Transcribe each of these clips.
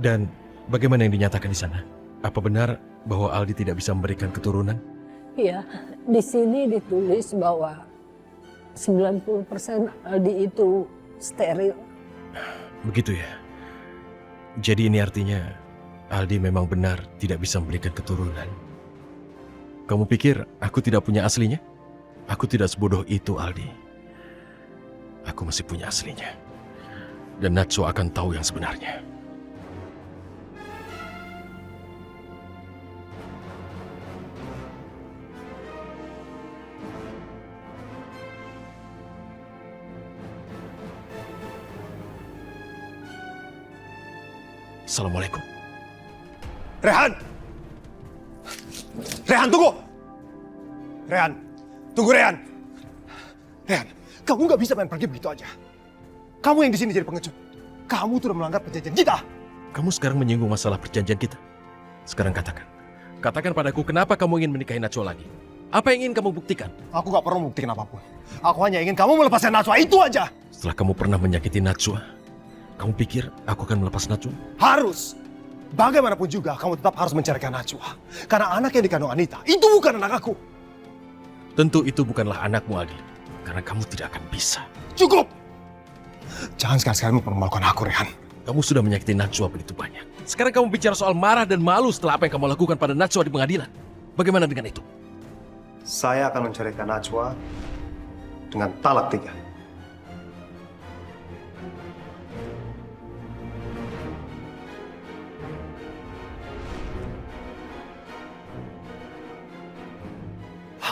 Dan bagaimana yang dinyatakan di sana? Apa benar bahwa Aldi tidak bisa memberikan keturunan? Ya, di sini ditulis bahwa 90% Aldi itu steril. Begitu ya. Jadi ini artinya Aldi memang benar tidak bisa memberikan keturunan. Kamu pikir aku tidak punya aslinya? Aku tidak sebodoh itu, Aldi. Aku masih punya aslinya. Dan Natsuo akan tahu yang sebenarnya. Assalamualaikum. Rehan! Rehan, tunggu! Rehan, tunggu Rehan! Rehan, kamu nggak bisa main pergi begitu aja. Kamu yang di sini jadi pengecut. Kamu tuh udah melanggar perjanjian kita. Kamu sekarang menyinggung masalah perjanjian kita. Sekarang katakan. Katakan padaku kenapa kamu ingin menikahi Natsuo lagi. Apa yang ingin kamu buktikan? Aku nggak perlu membuktikan apapun. Aku hanya ingin kamu melepaskan Natsuo, itu aja. Setelah kamu pernah menyakiti Natsuo, kamu pikir aku akan melepas Natsuo? Harus. Bagaimanapun juga, kamu tetap harus mencarikan Natsuo. Karena anak yang dikandung Anita, itu bukan anak aku. Tentu itu bukanlah anakmu, Aldi. Karena kamu tidak akan bisa. Cukup! Jangan sekali-sekali mempermalukan aku, Rehan. Kamu sudah menyakiti Natsuo begitu banyak. Sekarang kamu bicara soal marah dan malu setelah apa yang kamu lakukan pada Natsuo di pengadilan. Bagaimana dengan itu? Saya akan mencarikan Natsuo dengan talak 3.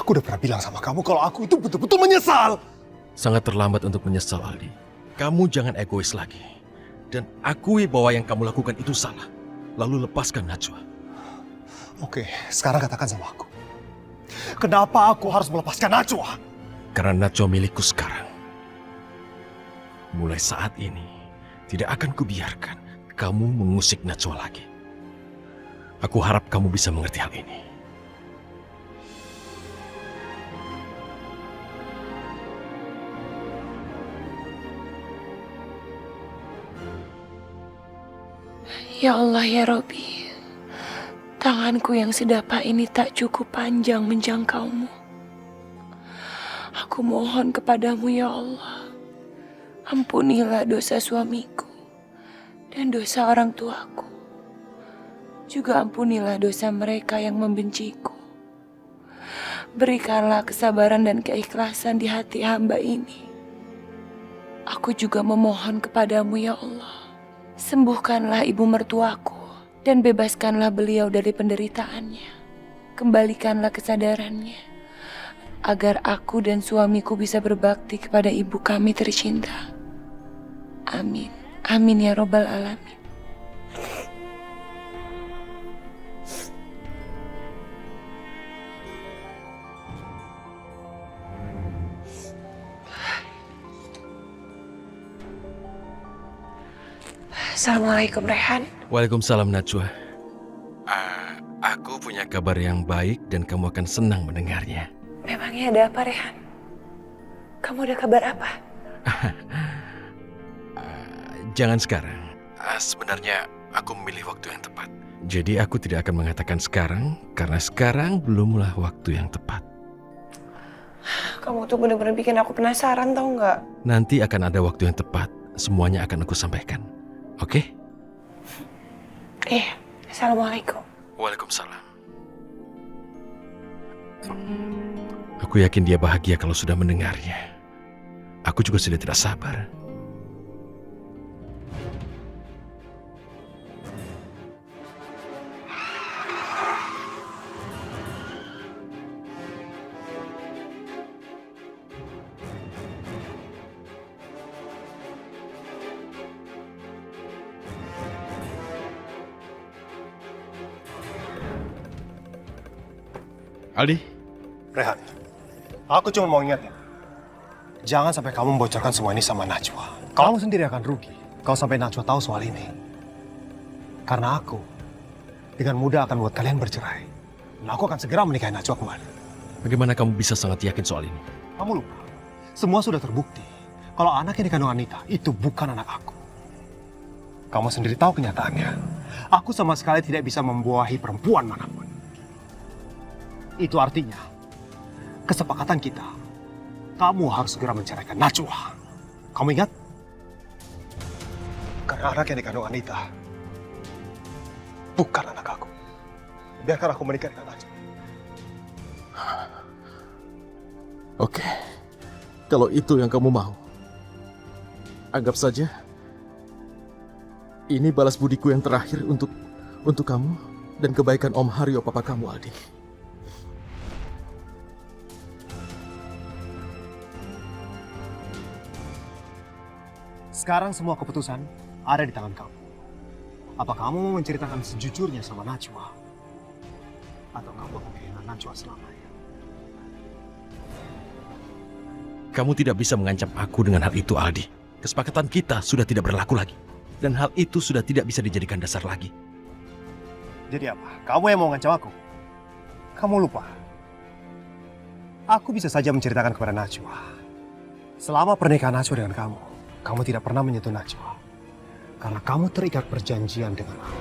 Aku udah pernah bilang sama kamu kalau aku itu betul-betul menyesal. Sangat terlambat untuk menyesal, Aldi. Kamu jangan egois lagi. Dan akui bahwa yang kamu lakukan itu salah. Lalu lepaskan Natsuo. Oke, sekarang katakan sama aku. Kenapa aku harus melepaskan Natsuo? Karena Natsuo milikku sekarang. Mulai saat ini, tidak akan kubiarkan kamu mengusik Natsuo lagi. Aku harap kamu bisa mengerti hal ini. Ya Allah ya Robbi, tanganku yang sedapa ini tak cukup panjang menjangkaumu. Aku mohon kepadamu ya Allah, ampunilah dosa suamiku dan dosa orang tuaku. Juga ampunilah dosa mereka yang membenciku. Berikanlah kesabaran dan keikhlasan di hati hamba ini. Aku juga memohon kepadamu ya Allah, sembuhkanlah ibu mertuaku dan bebaskanlah beliau dari penderitaannya. Kembalikanlah kesadarannya agar aku dan suamiku bisa berbakti kepada ibu kami tercinta. Amin. Amin ya Robbal Alamin. Assalamualaikum Rehan. Waalaikumsalam Natsuo. Aku punya kabar yang baik dan kamu akan senang mendengarnya. Memangnya ada apa Rehan? Kamu ada kabar apa? Jangan sekarang. Sebenarnya aku memilih waktu yang tepat. Jadi aku tidak akan mengatakan sekarang, karena sekarang belumlah waktu yang tepat. Kamu tuh bener-bener bikin aku penasaran tau nggak? Nanti akan ada waktu yang tepat. Semuanya akan aku sampaikan. Oke? Assalamualaikum. Waalaikumsalam. Aku yakin dia bahagia kalau sudah mendengarnya. Aku juga sudah tidak sabar. Aldi? Rehan, aku cuma mau ingatin. Jangan sampai kamu membocorkan semua ini sama Najwa. Kamu sendiri akan rugi kalau sampai Najwa tahu soal ini. Karena aku dengan mudah akan membuat kalian bercerai. Dan aku akan segera menikahi Najwa kembali. Bagaimana kamu bisa sangat yakin soal ini? Kamu lupa, semua sudah terbukti kalau anak yang dikandung Anita itu bukan anak aku. Kamu sendiri tahu kenyataannya. Aku sama sekali tidak bisa membuahi perempuan manapun. Itu artinya, kesepakatan kita, kamu harus segera menceraikan Najwa. Kamu ingat? Karena anak yang dikandung Anita bukan anak aku. Biarkan aku menikah dengan Najwa. Oke, kalau itu yang kamu mau. Anggap saja ini balas budiku yang terakhir untuk kamu dan kebaikan Om Haryo papa kamu, Aldi. Sekarang semua keputusan ada di tangan kamu. Apa kamu mau menceritakan sejujurnya sama Najwa? Atau kamu akan kehilangan Najwa selamanya? Kamu tidak bisa mengancam aku dengan hal itu, Aldi. Kesepakatan kita sudah tidak berlaku lagi. Dan hal itu sudah tidak bisa dijadikan dasar lagi. Jadi apa? Kamu yang mau ngancam aku? Kamu lupa. Aku bisa saja menceritakan kepada Najwa. Selama pernikahan Najwa dengan kamu tidak pernah menyentuh Najwa. Karena kamu terikat perjanjian dengan aku.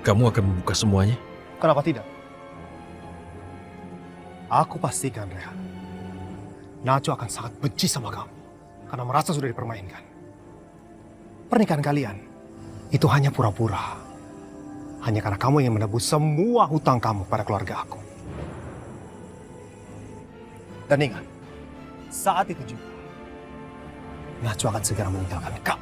Kamu akan membuka semuanya? Kenapa tidak? Aku pastikan, Rehan, Najwa akan sangat benci sama kamu. Karena merasa sudah dipermainkan. Pernikahan kalian itu hanya pura-pura. Hanya karena kamu ingin menebus semua hutang kamu pada keluarga aku. Dan ingat, saat itu juga, Najwa akan segera meninggalkan kamu.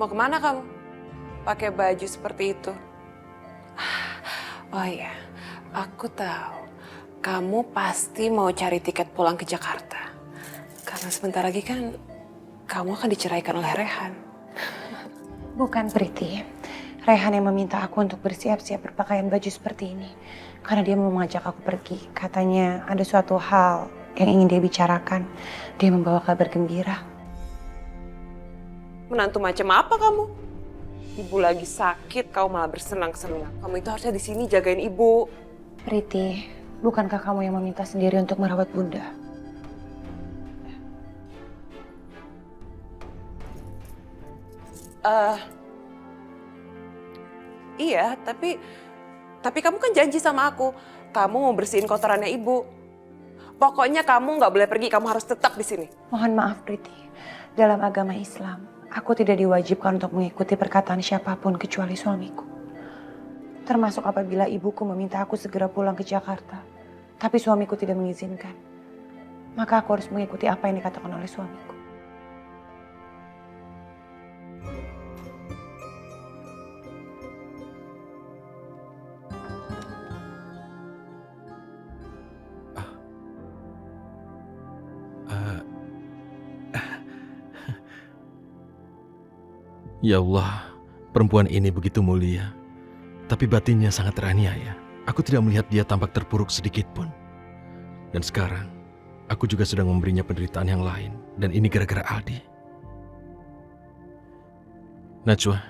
Mau kemana kamu? Pakai baju seperti itu? Oh iya, aku tahu. Kamu pasti mau cari tiket pulang ke Jakarta. Karena sebentar lagi kan kamu akan diceraikan oleh Rehan. Bukan, Priti. Rehan yang meminta aku untuk bersiap-siap berpakaian baju seperti ini. Karena dia mau mengajak aku pergi. Katanya ada suatu hal yang ingin dia bicarakan. Dia membawa kabar gembira. Menantu macam apa kamu? Ibu lagi sakit, kau malah bersenang-senang. Kamu itu harusnya di sini jagain ibu. Priti, bukankah kamu yang meminta sendiri untuk merawat Bunda? Iya, tapi kamu kan janji sama aku. Kamu mau bersihin kotorannya ibu. Pokoknya kamu nggak boleh pergi, kamu harus tetap di sini. Mohon maaf, Priti. Dalam agama Islam, aku tidak diwajibkan untuk mengikuti perkataan siapapun kecuali suamiku. Termasuk apabila ibuku meminta aku segera pulang ke Jakarta. Tapi suamiku tidak mengizinkan. Maka aku harus mengikuti apa yang dikatakan oleh suamiku. Ya Allah, perempuan ini begitu mulia, tapi batinnya sangat teraniaya. Aku tidak melihat dia tampak terpuruk sedikit pun. Dan sekarang, aku juga sedang memberinya penderitaan yang lain, dan ini gara-gara Aldi. Najwa,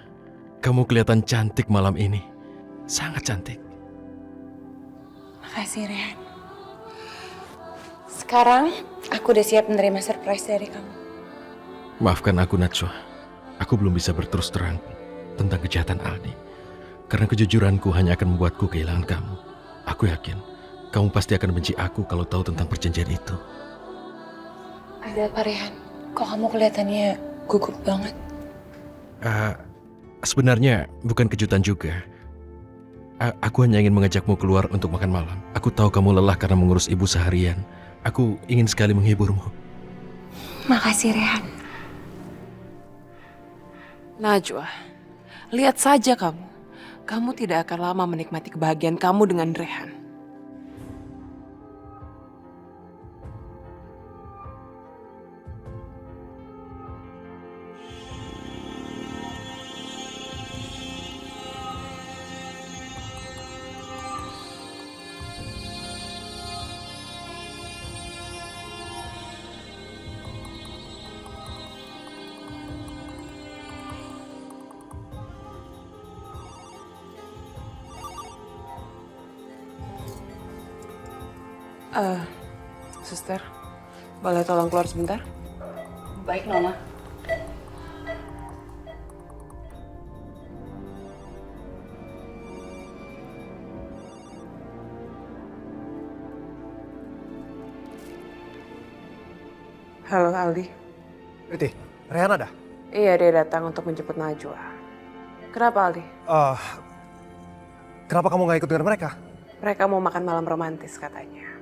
kamu kelihatan cantik malam ini. Sangat cantik. Makasih, Rehan. Sekarang, aku udah siap menerima surprise dari kamu. Maafkan aku, Najwa. Aku belum bisa berterus terang tentang kejahatan Aldi. Karena kejujuranku hanya akan membuatku kehilangan kamu. Aku yakin kamu pasti akan benci aku kalau tahu tentang perjanjian itu. Ada apa, Rehan? Kok kamu kelihatannya gugup banget? Sebenarnya bukan kejutan juga. Aku hanya ingin mengajakmu keluar untuk makan malam. Aku tahu kamu lelah karena mengurus ibu seharian. Aku ingin sekali menghiburmu. Makasih, Rehan. Najwa, lihat saja kamu. Kamu tidak akan lama menikmati kebahagiaan kamu dengan Rehan. Suster, boleh tolong keluar sebentar? Baik, Nona. Halo Aldi. Riti, Rehan ada? Iya, dia datang untuk menjemput Najwa. Kenapa Aldi? Kenapa kamu nggak ikut dengan mereka? Mereka mau makan malam romantis katanya.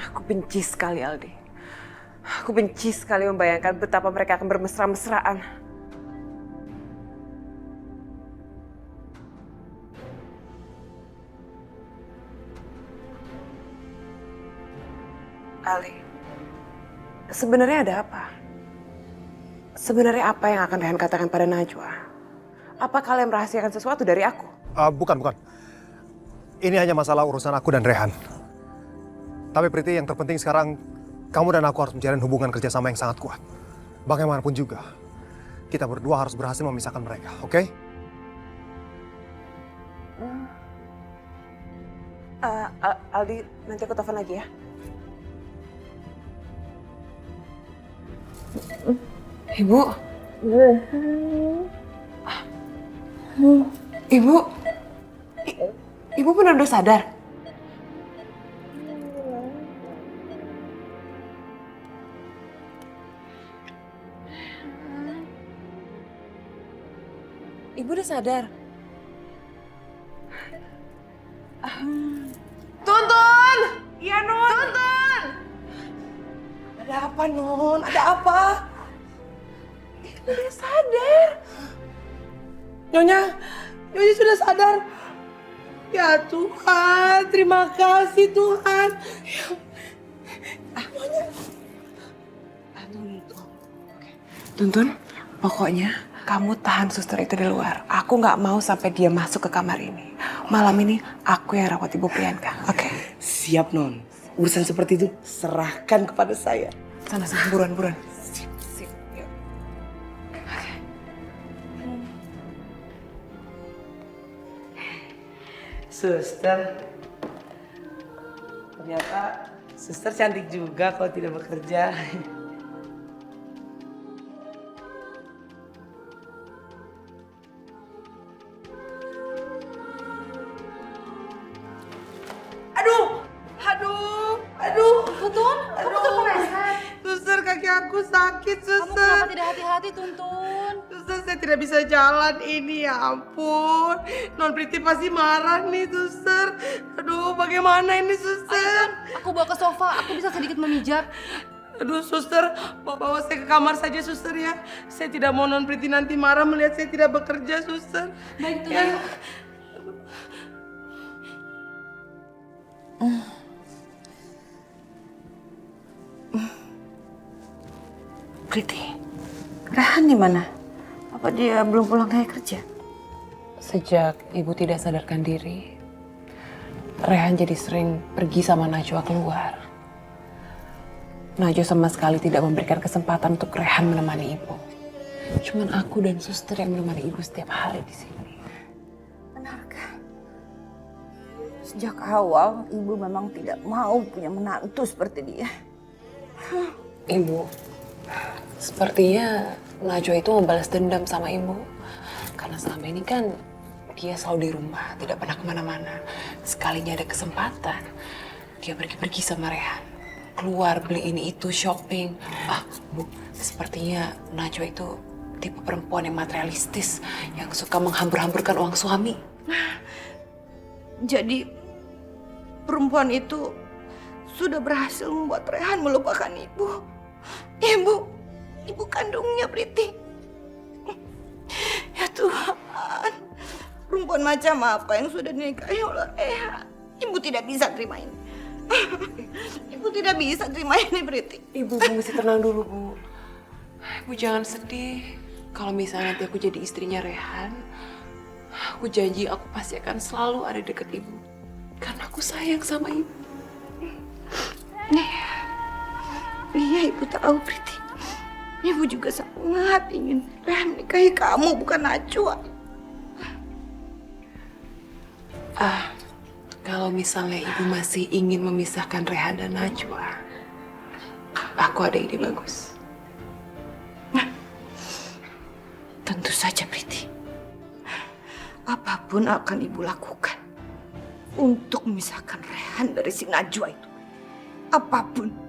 Aku benci sekali Aldi. Aku benci sekali membayangkan betapa mereka akan bermesra-mesraan. Aldi, sebenarnya ada apa? Sebenarnya apa yang akan Rehan katakan pada Najwa? Apa kalian merahasiakan sesuatu dari aku? Bukan. Ini hanya masalah urusan aku dan Rehan. Tapi Priti, yang terpenting sekarang kamu dan aku harus menjalin hubungan kerjasama yang sangat kuat. Bagaimanapun juga, kita berdua harus berhasil memisahkan mereka, oke? Aldi, nanti aku telepon lagi ya. Ibu. Ibu benar udah sadar? Ibu udah sadar? Tuntun! Iya, Nun! Tuntun! Ada apa, Nun? Ada apa? Ibu udah sadar. Nyonya sudah sadar. Ya Tuhan, terima kasih Tuhan. Tuntun, pokoknya kamu tahan suster itu di luar. Aku nggak mau sampai dia masuk ke kamar ini. Malam ini aku yang rawat Ibu Priyanka, oke? Siap Non, urusan seperti itu serahkan kepada saya. Sana, buruan. Sip. Yuk. Suster, ternyata suster cantik juga kalau tidak bekerja. Suster, kaki aku sakit, suster. Kamu kenapa tidak hati-hati, Tuntun? Suster, saya tidak bisa jalan ini, ya ampun. Non Priti pasti marah nih, suster. Aduh, bagaimana ini, suster? Aku bawa ke sofa, aku bisa sedikit memijat. Aduh, suster, bawa saya ke kamar saja, suster ya. Saya tidak mau Non Priti nanti marah melihat saya tidak bekerja, suster. Baik, Tuntun. Ya. Priti, Rehan di mana? Apa dia belum pulang dari kerja? Sejak Ibu tidak sadarkan diri, Rehan jadi sering pergi sama Najwa keluar. Najwa sama sekali tidak memberikan kesempatan untuk Rehan menemani Ibu. Cuman aku dan suster yang menemani Ibu setiap hari di sini. Benarkah? Sejak awal ibu memang tidak mau punya menantu seperti dia. Ibu, sepertinya Najwa itu membalas dendam sama Ibu. Karena selama ini kan dia selalu di rumah, tidak pernah kemana-mana. Sekalinya ada kesempatan, dia pergi-pergi sama Rehan. Keluar, beli ini itu, shopping. Bu, sepertinya Najwa itu tipe perempuan yang materialistis, yang suka menghambur-hamburkan uang suami. Jadi perempuan itu sudah berhasil membuat Rehan melupakan ibu. Ibu kandungnya Priti. Ya Tuhan, perempuan macam apa yang sudah dinikahi oleh Rehan? Ibu tidak bisa terima ini. Ibu tidak bisa terima ini, Priti. Ibu mesti tenang dulu, Bu. Ibu jangan sedih. Kalau misalnya nanti aku jadi istrinya Rehan, aku janji aku pasti akan selalu ada dekat Ibu. Karena aku sayang sama Ibu. Iya, Ibu tahu, Priti. Ibu juga sangat ingin Rehan menikahi kamu, bukan Najwa. Kalau misalnya Ibu masih ingin memisahkan Rehan dan Najwa, aku ada ide bagus. Tentu saja, Priti. Apapun akan Ibu lakukan untuk memisahkan Rehan dari si Najwa itu. Apapun.